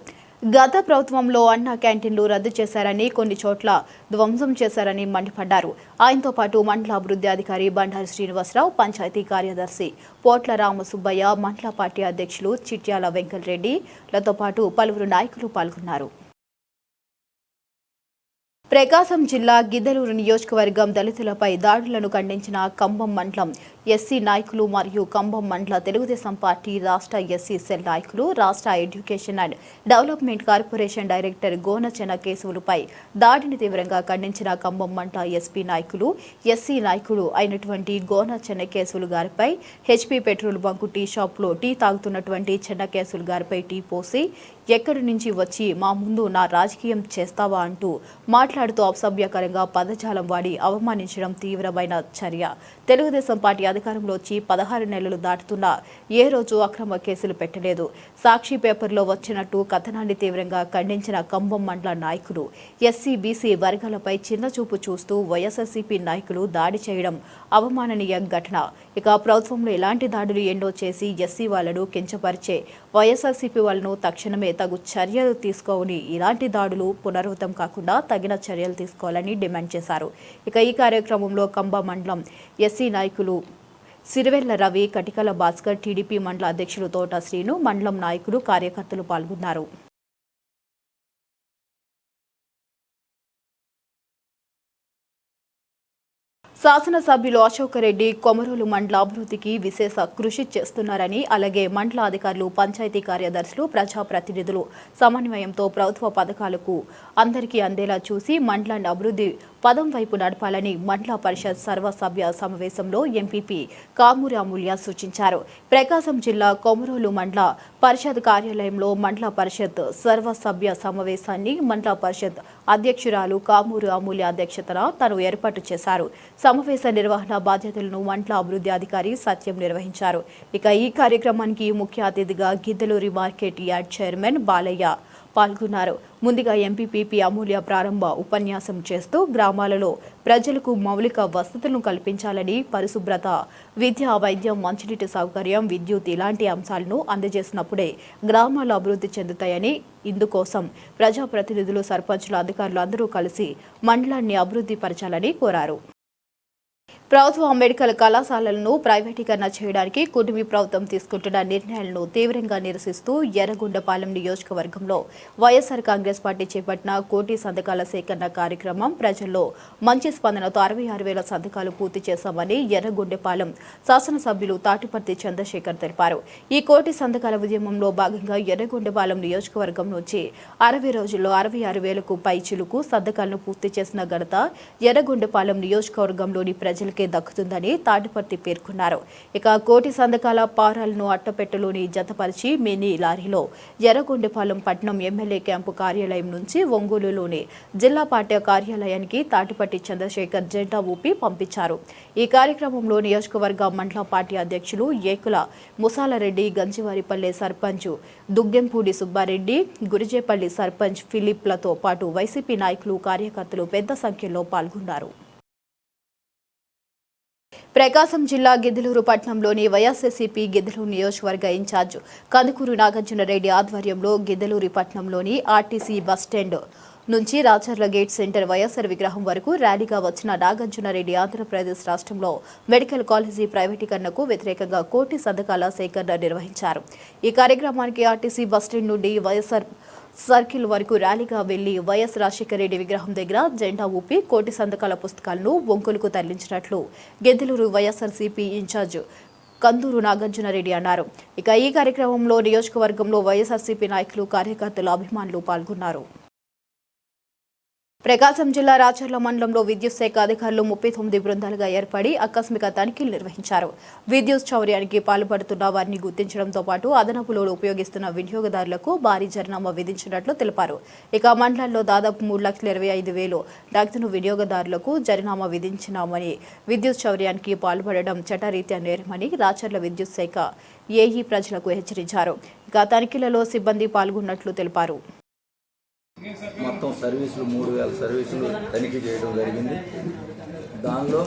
గత ప్రభుత్వంలో అన్నా క్యాంటీన్లు రద్దు చేశారని, కొన్ని చోట్ల ధ్వంసం చేశారని మండిపడ్డారు. ఆయనతో పాటు మండల అభివృద్ధి అధికారి బండారు శ్రీనివాసరావు, పంచాయతీ కార్యదర్శి పోట్ల రామసుబ్బయ్య, మండల పార్టీ అధ్యక్షులు చిట్యాల వెంకటరెడ్డిలతో పాటు పలువురు నాయకులు పాల్గొన్నారు. ప్రకాశం జిల్లా గిద్దలూరు నియోజకవర్గం దళితులపై దాడులను ఖండించిన కంభం మండలం ఎస్సీ నాయకులు మరియు కంభం మండల తెలుగుదేశం పార్టీ రాష్ట్ర ఎస్సీ సెల్ నాయకులు, రాష్ట్ర education and development corporation director Gona చెన్నకేశవులపై దాడిని తీవ్రంగా ఖండించిన కంభం మండల ఎస్పీ నాయకులు, ఎస్సీ నాయకులు అయినటువంటి గోన చెన్నకేశవులు గారిపై హెచ్పీ పెట్రోల్ బంకు టీ షాప్లో టీ తాగుతున్నటువంటి చెన్నకేశవులు గారిపై టీ పోసి ఎక్కడి నుంచి వచ్చి మా ముందు నా రాజకీయం చేస్తావా అంటూ మాట్లాడుతూ అసభ్యకరంగా పదజాలం వాడి అవమానించడం తీవ్రమైన చర్య. తెలుగుదేశం పార్టీ అధికారంలో వచ్చి 16 నెలలు దాటుతున్నా ఏ రోజు అక్రమ కేసులు పెట్టలేదు. సాక్షి పేపర్లో వచ్చినట్టు కథనాన్ని తీవ్రంగా ఖండించిన కంభం మండల నాయకులు ఎస్సీ, బీసీ వర్గాలపై చిన్నచూపు చూస్తూ వైఎస్ఆర్సీపీ నాయకులు దాడి చేయడం అవమాననీయ ఘటన. ఇక ప్రభుత్వంలో ఇలాంటి దాడులు ఎన్నో చేసి ఎస్సీ వాళ్లను కించపరిచే వైఎస్ఆర్సీపీ వాళ్లను తక్షణమే తగు చర్యలు తీసుకోని ఇలాంటి దాడులు పునరావృతం కాకుండా తగిన చర్యలు తీసుకోవాలని డిమాండ్ చేశారు. ఇక ఈ కార్యక్రమంలో కంభం మండలం ఎస్సీ నాయకులు సిరివెల్ల రవి, కటికల భాస్కర్, టీడీపీ మండల అధ్యక్షులు తోట శ్రీను, మండలం నాయకులు, కార్యకర్తలు పాల్గొన్నారు. శాసనసభ్యులు అశోక్ రెడ్డి కొమరోలు మండల అభివృద్ధికి విశేష కృషి చేస్తున్నారని, అలాగే మండల అధికారులు, పంచాయతీ కార్యదర్శులు, ప్రజాప్రతినిధులు సమన్వయంతో ప్రభుత్వ పథకాలకు అందరికీ అందేలా చూసి మండలాన్ని అభివృద్ధి పదం వైపు నడపాలని మండల పరిషత్ సర్వసభ్య సమావేశంలో ఎంపీపీ కామూరి అమూల్య సూచించారు. ప్రకాశం జిల్లా కొమరోలు మండల పరిషత్ కార్యాలయంలో మండల పరిషత్ సర్వసభ్య సమావేశాన్ని మండల పరిషత్ అధ్యక్షురాలు కామూరి అమూల్య అధ్యక్షతన తను ఏర్పాటు చేశారు. సమావేశ నిర్వహణ బాధ్యతలను మండల అభివృద్ధి అధికారి సత్యం నిర్వహించారు. ఇక ఈ కార్యక్రమానికి ముఖ్య అతిథిగా గిద్దలూరి మార్కెట్ యార్డ్ చైర్మన్ బాలయ్య పాల్గొన్నారు. ముందుగా ఎంపీపీ అమూల్య ప్రారంభ ఉపన్యాసం చేస్తూ గ్రామాలలో ప్రజలకు మౌలిక వసతులను కల్పించాలని, పరిశుభ్రత, విద్య, వైద్యం, మంచినీటి సౌకర్యం, విద్యుత్ ఇలాంటి అంశాలను అందజేసినప్పుడే గ్రామాలు అభివృద్ధి చెందుతాయని, ఇందుకోసం ప్రజాప్రతినిధులు, సర్పంచులు, అధికారులు అందరూ కలిసి మండలాన్ని అభివృద్ధి పరచాలని కోరారు. ప్రభుత్వ మెడికల్ కళాశాలలను ప్రైవేటీకరణ చేయడానికి కూటమి ప్రభుత్వం తీసుకుంటున్న నిర్ణయాలను తీవ్రంగా నిరసిస్తూ ఎర్రగొండపాలెం నియోజకవర్గంలో వైఎస్ఆర్ కాంగ్రెస్ పార్టీ చేపట్టిన కోటి సంతకాల సేకరణ కార్యక్రమం ప్రజల్లో మంచి స్పందనతో 66,000 సంతకాలు పూర్తి చేశామని ఎర్రగొండపాలెం శాసనసభ్యులు తాటిపర్తి చంద్రశేఖర్ తెలిపారు. ఈ కోటి సంతకాల ఉద్యమంలో భాగంగా ఎర్రగొండపాలెం నియోజకవర్గం నుంచి 60 రోజుల్లో 66,000కు పైచిలుకు సంతకాలను పూర్తి చేసిన ఘనత ఎర్రగొండపాలెం నియోజకవర్గంలోని ప్రజలకు రైతులకే దక్కుతుందని తాటిపర్తి పేర్కొన్నారు. ఇక కోటి సంతకాల పారాలను అట్టపెట్టెలోని జతపరిచి మినీ లారీలో ఎర్రగొండపాలెం పట్టణం ఎమ్మెల్యే క్యాంపు కార్యాలయం నుంచి ఒంగోలులోని జిల్లా పార్టీ కార్యాలయానికి తాటిపర్తి చంద్రశేఖర్ జెండా ఊపి పంపించారు. ఈ కార్యక్రమంలో నియోజకవర్గ మండల పార్టీ అధ్యక్షులు ఏకుల ముసాలరెడ్డి, గంజివారిపల్లె సర్పంచ్ దుగ్గెంపూడి సుబ్బారెడ్డి, గురిజేపల్లి సర్పంచ్ ఫిలిప్లతో పాటు వైసీపీ నాయకులు, కార్యకర్తలు పెద్ద సంఖ్యలో పాల్గొన్నారు. ప్రకాశం జిల్లా గిద్దలూరు పట్టణంలోని వైఎస్ఆర్సీపీ గిద్దలూరు నియోజకవర్గ ఇన్ఛార్జ్ కందుకూరు నాగార్జునరెడ్డి ఆధ్వర్యంలో గిద్దలూరు పట్టణంలోని ఆర్టీసీ బస్టాండ్ నుంచి రాచర్ల గేట్ సెంటర్ వైఎస్ఆర్ విగ్రహం వరకు ర్యాలీగా వచ్చిన నాగార్జునరెడ్డి ఆంధ్రప్రదేశ్ రాష్ట్రంలో మెడికల్ కాలేజీ ప్రైవేటీకరణకు వ్యతిరేకంగా కోటి సంతకాల సేకరణ నిర్వహించారు. ఈ కార్యక్రమానికి ఆర్టీసీ బస్టాండ్ నుండి వైఎస్ఆర్ సర్కిల్ వరకు ర్యాలీగా వెళ్లి వైఎస్ రాజశేఖర రెడ్డి విగ్రహం దగ్గర జెండా ఊపి కోటి సంతకాల పుస్తకాలను ఒంగోలుకు తరలించినట్లు గిద్దలూరు వైఎస్ఆర్సీపీ ఇన్ఛార్జ్ కందూరు నాగార్జునరెడ్డి అన్నారు. ఇక ఈ కార్యక్రమంలో నియోజకవర్గంలో వైఎస్ఆర్సీపీ నాయకులు, కార్యకర్తలు, అభిమానులు పాల్గొన్నారు. ప్రకాశం జిల్లా రాచర్ల మండలంలో విద్యుత్ శాఖ అధికారులు 39 బృందాలుగా ఏర్పడి ఆకస్మిక తనిఖీలు నిర్వహించారు. విద్యుత్ చౌర్యానికి పాల్పడుతున్న వారిని గుర్తించడంతో పాటు అదనపు లోడ్ ఉపయోగిస్తున్న వినియోగదారులకు భారీ జరిమానా విధించినట్లు తెలిపారు. ఇక మండలంలో దాదాపు 3,25,000 నగదును వినియోగదారులకు జరిమానా విధించినామని, విద్యుత్ చౌర్యానికి పాల్పడడం చట్టరీత్యా నేరమని రాచర్ల విద్యుత్ శాఖ ఏఈ ప్రజలకు హెచ్చరించారు. ఇక తనిఖీలలో సిబ్బంది పాల్గొన్నట్లు తెలిపారు. మొత్తం సర్వీసులు 3,000 సర్వీసులు తనిఖీ చేయడం జరిగింది. దానిలో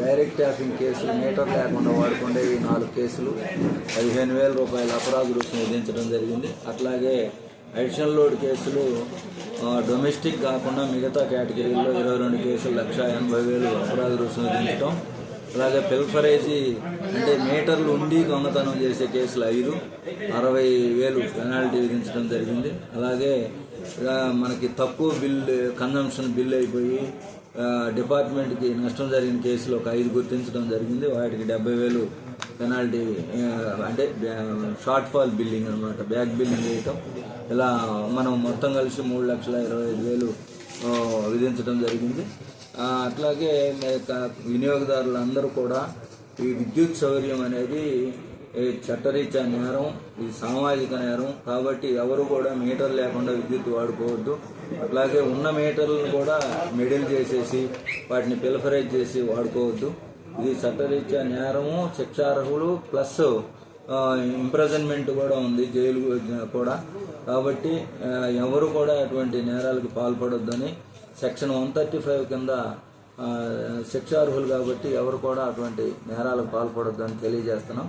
డైరెక్ట్ ట్యాపింగ్ కేసులు, మీటర్ లేకుండా వాడుకుండేవి 4 కేసులు, 15,000 రూపాయల అపరాధ రుసుము విధించడం జరిగింది. అట్లాగే అడిషనల్ లోడ్ కేసులు డొమెస్టిక్ కాకుండా మిగతా కేటగిరీల్లో 22 కేసులు 1,80,000 అపరాధ రుసుము విధించడం. అలాగే పిల్ఫరేజీ అంటే మీటర్లు ఉండి దొంగతనం చేసే కేసులు 5, 60,000 పెనాల్టీ విధించడం జరిగింది. అలాగే మనకి తక్కువ కన్జంప్షన్ బిల్ అయిపోయి డిపార్ట్మెంట్కి నష్టం జరిగిన కేసులు ఒక 5 గుర్తించడం జరిగింది. వాటికి 70,000 పెనాల్టీ, అంటే షార్ట్ ఫాల్ బిల్లింగ్ అనమాట, బ్యాక్ బిల్లింగ్ వేయటం. ఇలా మనం మొత్తం కలిసి 3,25,000 విధించడం జరిగింది. అట్లాగే వినియోగదారులందరూ కూడా ఈ విద్యుత్ సౌకర్యం అనేది చట్టరీత్యా నేరం, ఇది సామాజిక నేరం. కాబట్టి ఎవరు కూడా మీటర్ లేకుండా విద్యుత్ వాడుకోవద్దు. అట్లాగే ఉన్న మీటర్లను కూడా మెడిల్ చేసేసి వాటిని పిల్ఫరైజ్ చేసి వాడుకోవద్దు. ఇది చట్టరీత్యా నేరము, శిక్షార్హులు, ప్లస్ ఇంప్రిజన్మెంట్ కూడా ఉంది, జైలు కూడా. కాబట్టి ఎవరు కూడా అటువంటి నేరాలకు పాల్పడొద్దని సెక్షన్ 135 కింద శిక్షార్హులు. కాబట్టి ఎవరు కూడా అటువంటి నేరాలకు పాల్పడొద్దని తెలియజేస్తున్నాం.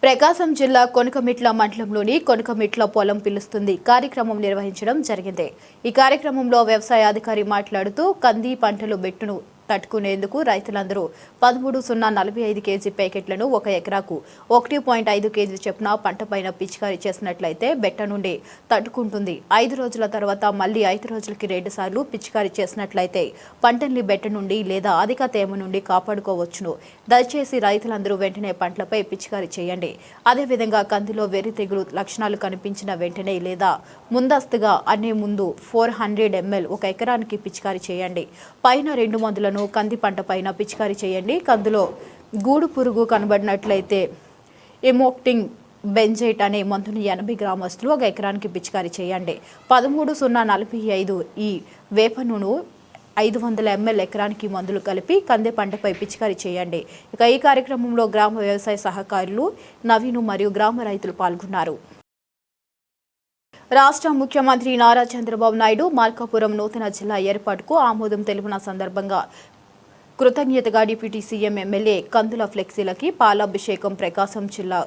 ప్రకాశం జిల్లా కొనకమిట్ల మండలంలోని కొనకమిట్ల పొలం పిలుస్తుంది కార్యక్రమం నిర్వహించడం జరిగింది. ఈ కార్యక్రమంలో వ్యవసాయ అధికారి మాట్లాడుతూ కంది పంటలు బెట్టును తట్టుకునేందుకు రైతులందరూ 13,045 కేజీ ప్యాకెట్లను 1 ఎకరాకు 1.5 కేజీ చొప్పున పంటపైన పిచికారీ చేసినట్లయితే బెట్ట నుండి తట్టుకుంటుంది. 5 రోజుల తర్వాత మళ్లీ 5 రోజులకి 2 సార్లు పిచికారీ చేసినట్లయితే పంటల్ని బెట్ట నుండి లేదా అధిక తేమ నుండి కాపాడుకోవచ్చును. దయచేసి రైతులందరూ వెంటనే పంటలపై పిచికారీ చేయండి. అదేవిధంగా కందిలో వెర్రి తెగులు లక్షణాలు కనిపించిన వెంటనే లేదా ముందస్తుగా అనే ముందు 400 ml 1 ఎకరానికి పిచికారీ చేయండి. పైన 2 మందులను కంది పంట పైన పిచికారీ చేయండి. కందులో గూడు పురుగు కనబడినట్లయితే ఎమోక్టింగ్ బెంజైట్ అనే మందుని 80 గ్రామస్తులు 1 ఎకరానికి పిచికారీ చేయండి. 13,045 ఈ వేప నూనె 500 ml ఎకరానికి మందులు కలిపి కంది పంటపై పిచికారీ చేయండి. ఇక ఈ కార్యక్రమంలో గ్రామ వ్యవసాయ సహకారులు నవీను మరియు గ్రామ రైతులు పాల్గొన్నారు. రాష్ట్ర ముఖ్యమంత్రి నారా చంద్రబాబు నాయుడు మార్కాపురం నూతన జిల్లా ఏర్పాటుకు ఆమోదం తెలిపిన సందర్భంగా కృతజ్ఞతగా డిప్యూటీ సీఎం, ఎమ్మెల్యే కందుల ఫ్లెక్సీలకి పాలాభిషేకం. ప్రకాశం జిల్లా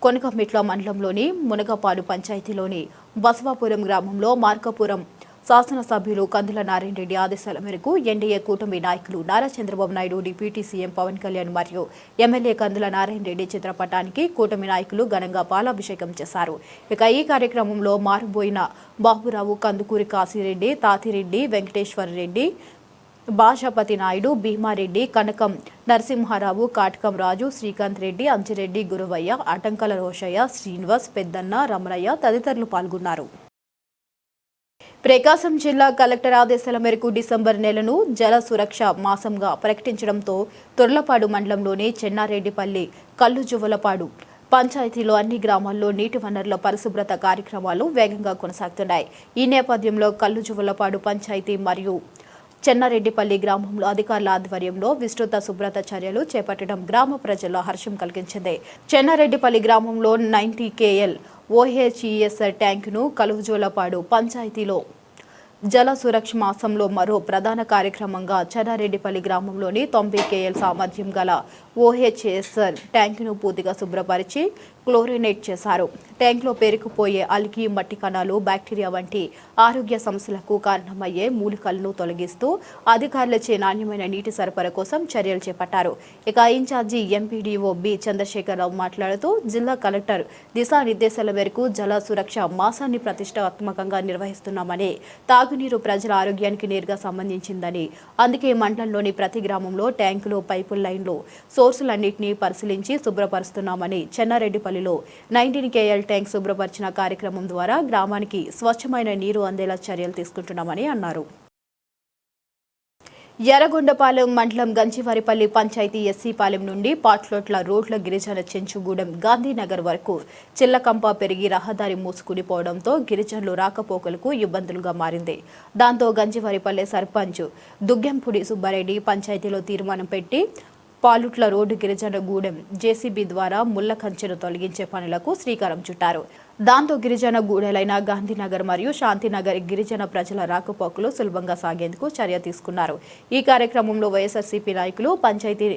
కొనకమిట్ల మండలంలోని మునగపాడు పంచాయతీలోని బసవాపురం గ్రామంలో మార్కాపురం శాసనసభ్యులు కందుల నారాయణ రెడ్డి ఆదేశాల మేరకు ఎన్డీఏ కూటమి నాయకులు నారా చంద్రబాబు నాయుడు, డిప్యూటీ సీఎం పవన్ కళ్యాణ్ మరియు ఎమ్మెల్యే కందుల నారాయణ రెడ్డి చిత్రపటానికి కూటమి నాయకులు ఘనంగా పాలాభిషేకం చేశారు. ఇక ఈ కార్యక్రమంలో మారుబోయిన బాబురావు, కందుకూరి కాశీరెడ్డి, తాతిరెడ్డి, వెంకటేశ్వరరెడ్డి, భాషపతి నాయుడు, భీమారెడ్డి, కనకం నరసింహారావు, కాటకం రాజు, శ్రీకాంత్ రెడ్డి, అంజిరెడ్డి, గురువయ్య, అటంకల రోషయ్య, శ్రీనివాస్, పెద్దన్న, రమణయ్య తదితరులు పాల్గొన్నారు. ప్రకాశం జిల్లా కలెక్టర్ ఆదేశాల మేరకు డిసెంబర్ నెలను జల సురక్ష మాసంగా ప్రకటించడంతో తొర్లపాడు మండలంలోని చెన్నారెడ్డిపల్లి కల్లుజువ్వలపాడు పంచాయతీలో అన్ని గ్రామాల్లో నీటి వనరుల పరిశుభ్రత కార్యక్రమాలు వేగంగా కొనసాగుతున్నాయి. ఈ నేపథ్యంలో కల్లుజువ్వలపాడు పంచాయతీ మరియు చెన్నారెడ్డిపల్లి గ్రామంలో అధికారుల ఆధ్వర్యంలో విస్తృత శుభ్రత చర్యలు చేపట్టడం గ్రామ ప్రజల్లో హర్షం కలిగించింది. చెన్నారెడ్డిపల్లి గ్రామంలో 90 KL OHES ట్యాంకును కలువుజోలపాడు పంచాయతీలో జల సురక్ష మాసంలో మరో ప్రధాన కార్యక్రమంగా చెన్నారెడ్డిపల్లి గ్రామంలోని 90 KL సామర్థ్యం గల OHES ట్యాంకును పూర్తిగా శుభ్రపరిచి క్లోరినేట్ చేశారు. ట్యాంకులో పేరుకుపోయే అల్గి, మట్టి కణాలు, బ్యాక్టీరియా వంటి ఆరోగ్య సమస్యలకు కారణమయ్యే మూలికలను తొలగిస్తూ అధికారులచే నాణ్యమైన నీటి సరఫరా కోసం చర్యలు చేపట్టారు. ఇక ఇన్ఛార్జి ఎంపీడీఓ బి చంద్రశేఖరరావు మాట్లాడుతూ జిల్లా కలెక్టర్ దిశానిర్దేశాల మేరకు జల సురక్ష మాసాన్ని ప్రతిష్టాత్మకంగా నిర్వహిస్తున్నామని, తాగునీరు ప్రజల ఆరోగ్యానికి నేరుగా సంబంధించిందని, అందుకే మండలంలోని ప్రతి గ్రామంలో ట్యాంకులు, పైపుల లైన్లు, సోర్సులన్నింటినీ పరిశీలించి శుభ్రపరుస్తున్నామని, చెన్నారెడ్డిపల్లిలో 19 KL ట్యాంక్ శుభ్రపరిచిన కార్యక్రమం ద్వారా గ్రామానికి స్వచ్ఛమైన నీరు అందేలా చర్యలు తీసుకుంటున్నామని అన్నారు. ఎర్రగొండపాలెం మండలం గంజివారిపల్లి పంచాయతీ ఎస్సీపాలెం నుండి పాట్లోట్ల రోడ్ల గిరిజన చెంచుగూడెం గాంధీనగర్ వరకు చిల్లకంప పెరిగి రహదారి మూసుకునిపోవడంతో గిరిజనులు రాకపోకలకు ఇబ్బందులుగా మారింది. దాంతో గంజివారిపల్లి సర్పంచ్ దుగ్గెంపుడి సుబ్బారెడ్డి పంచాయతీలో తీర్మానం పెట్టి పాలుట్ల రోడ్డు గిరిజన గూడెం జేసీబీ ద్వారా ముళ్ల కంచెను తొలగించే పనులకు శ్రీకారం చుట్టారు. దాంతో గిరిజన గూడెలైన గాంధీనగర్ మరియు శాంతినగర్ గిరిజన ప్రజల రాకపోకలు సులభంగా సాగేందుకు చర్య తీసుకున్నారు. ఈ కార్యక్రమంలో వైఎస్ఆర్సీపీ నాయకులు, పంచాయతీ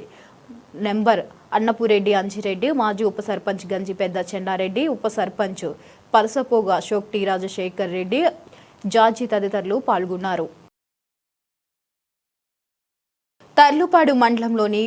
నెంబర్ అన్నపురెడ్డి అంజిరెడ్డి, మాజీ ఉప సర్పంచ్ గంజిపెద్ద చెన్నారెడ్డి, ఉప సర్పంచ్ పరసపోగా అశోక్, టి రాజశేఖర్ రెడ్డి, జార్జి తదితరులు పాల్గొన్నారు. తర్లుపాడు మండలంలోని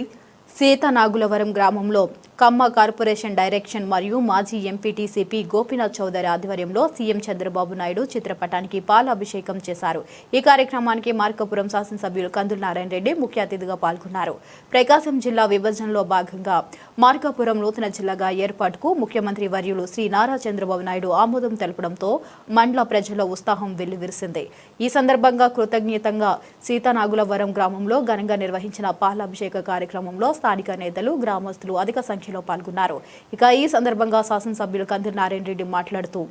సీతనాగులవరం గ్రామంలో కమ్మ కార్పొరేషన్ డైరెక్షన్ మరియు మాజీ ఎంపీటీసీపీ గోపీనాథ్ చౌదరి ఆధ్వర్యంలో సీఎం చంద్రబాబు నాయుడు చిత్రపటానికి పాలాభిషేకం చేశారు. ఈ కార్యక్రమానికి మార్కాపురం శాసనసభ్యులు కందుల నారాయణ రెడ్డి ముఖ్య అతిథిగా పాల్గొన్నారు. ప్రకాశం జిల్లా విభజనలో భాగంగా మార్కాపురం నూతన జిల్లాగా ఏర్పాటుకు ముఖ్యమంత్రి వర్యులు శ్రీ నారా చంద్రబాబు నాయుడు ఆమోదం తెలపడంతో మండల ప్రజల ఉత్సాహం వెల్లివిరిసింది. ఈ సందర్భంగా కృతజ్ఞతంగా సీతనాగులవరం గ్రామంలో ఘనంగా నిర్వహించిన పాలాభిషేక కార్యక్రమంలో స్థానిక నేతలు, గ్రామస్తులు అధిక సంఖ్యలో పాల్గొన్నారు. ఇక ఈ సందర్భంగా శాసనసభ్యులు కందుల నారాయణ రెడ్డి మాట్లాడుతూ,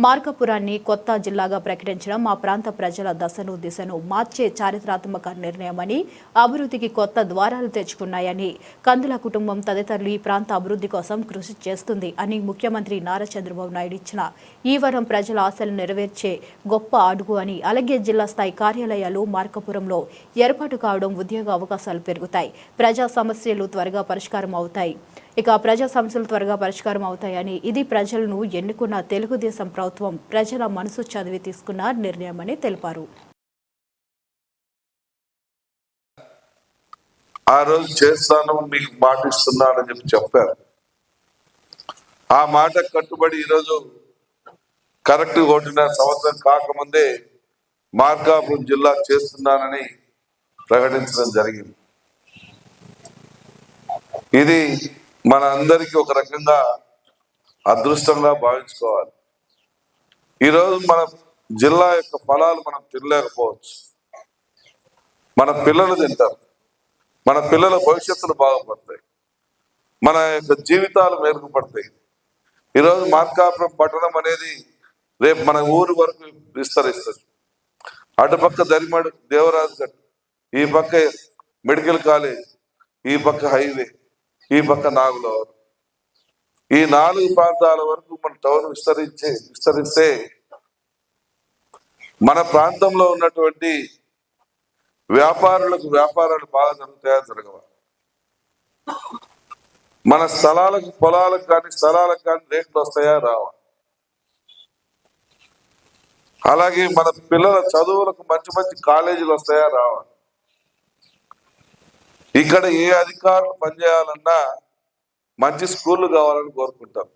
మార్కాపురాన్ని కొత్త జిల్లాగా ప్రకటించడం మా ప్రాంత ప్రజల దశను దిశను మార్చే చారిత్రాత్మక నిర్ణయమని, అభివృద్ధికి కొత్త ద్వారాలు తెచ్చుకున్నాయని, కందుల కుటుంబం తదితరులు ఈ ప్రాంత అభివృద్ధి కోసం కృషి చేస్తుంది అని ముఖ్యమంత్రి నారా చంద్రబాబు నాయుడు ఇచ్చిన ఈ వరం ప్రజల ఆశలు నెరవేర్చే గొప్ప అడుగు అని, అలాగే జిల్లా స్థాయి కార్యాలయాలు మార్కాపురంలో ఏర్పాటు కావడం ఉద్యోగ అవకాశాలు పెరుగుతాయి, ప్రజా సమస్యలు త్వరగా పరిష్కారం అవుతాయి. ప్రజా సమస్యలు త్వరగా పరిష్కారం అవుతాయని, ఇది ప్రజలను ఎన్నుకున్న తెలుగుదేశం ప్రభుత్వం ప్రజల మనసు చదివి తీసుకున్న నిర్ణయమని తెలిపారు. ఆ రోజు చేస్తాను, మీకు మాటిస్తున్నానని చెప్పారు. ఆ మాట కట్టుబడి ఈరోజు కరెక్ట్ 1.5 సంవత్సరం కాకముందే మార్కాపురం జిల్లా చేస్తున్నానని ప్రకటించడం జరిగింది. ఇది మన అందరికీ ఒక రకంగా అదృష్టంగా భావించుకోవాలి. ఈరోజు మన జిల్లా యొక్క ఫలాలు మనం తినలేకపోవచ్చు, మన పిల్లలు తింటారు, మన పిల్లల భవిష్యత్తులు బాగుపడతాయి, మన యొక్క జీవితాలు మెరుగుపడతాయి. ఈరోజు మార్కాపురం పట్టణం అనేది రేపు మన ఊరు వరకు విస్తరిస్తుంది. అటుపక్క దరిమడు దేవరాజు గట్, ఈ పక్క మెడికల్ కాలేజ్, ఈ పక్క హైవే, ఈ పక్క నాగులవరం, ఈ 4 ప్రాంతాల వరకు మన టౌన్ విస్తరిస్తే మన ప్రాంతంలో ఉన్నటువంటి వ్యాపారులకు వ్యాపారాలు బాగా జరుగుతాయా, జరగవా? మన స్థలాలకు, పొలాలకు కానీ రేట్లు వస్తాయా, రావా? అలాగే మన పిల్లల చదువులకు మంచి మంచి కాలేజీలు వస్తాయా, రావా? ఇక్కడ ఏ అధికారులు పనిచేయాలన్నా మంచి స్కూళ్ళు కావాలని కోరుకుంటాం.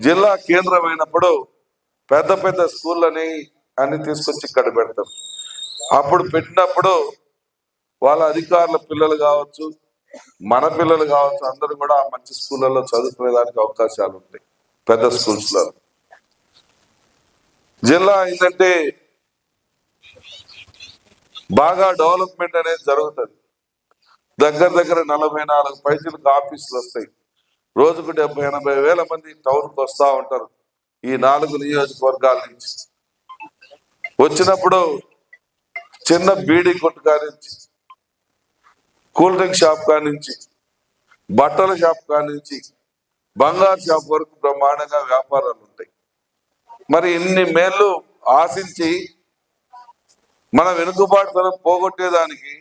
జిల్లా కేంద్రమైనప్పుడు పెద్ద పెద్ద స్కూళ్ళని అన్ని తీసుకొచ్చి ఇక్కడ పెడతాం. అప్పుడు పెట్టినప్పుడు వాళ్ళ అధికారుల పిల్లలు కావచ్చు, మన పిల్లలు కావచ్చు, అందరూ కూడా ఆ మంచి స్కూళ్ళలో చదువుకునేదానికి అవకాశాలు ఉంటాయి, పెద్ద స్కూల్స్లో. జిల్లా ఏంటంటే బాగా డెవలప్మెంట్ అనేది జరుగుతుంది. దగ్గర 44 పైసలకు ఆఫీసులు వస్తాయి. రోజుకు 70-80 వేల మంది టౌన్కి వస్తూ ఉంటారు ఈ 4 నియోజకవర్గాల నుంచి. వచ్చినప్పుడు చిన్న బీడీ కొట్టు కానించి, కూల్ డ్రింక్ షాప్ కానించి, బట్టల షాప్ కానించి, బంగారు షాప్ వరకు బ్రహ్మాండంగా వ్యాపారాలు ఉంటాయి. మరి ఇన్ని మేళ్ళు ఆశించి మన వెనుకబాటుతనం పోగొట్టేదానికి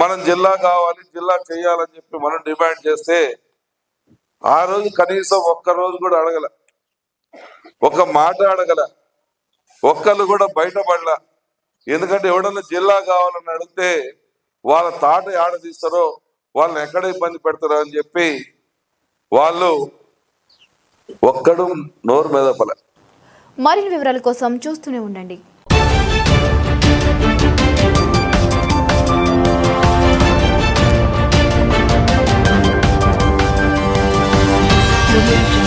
మనం జిల్లా కావాలి, జిల్లా చేయాలని చెప్పి మనం డిమాండ్ చేస్తే ఆ రోజు కనీసం ఒక్క రోజు కూడా అడగల, ఒక్క మాట అడగల, ఒక్కళ్ళు కూడా బయటపడలా. ఎందుకంటే ఎవడన్నా జిల్లా కావాలని అడిగితే వాళ్ళ తాట ఆడదీస్తారో, వాళ్ళని ఎక్కడ ఇబ్బంది పెడతారో అని చెప్పి వాళ్ళు ఒక్కడు నోరు మెదపల. మరిన్ని వివరాల కోసం చూస్తూనే ఉండండి. Thank you.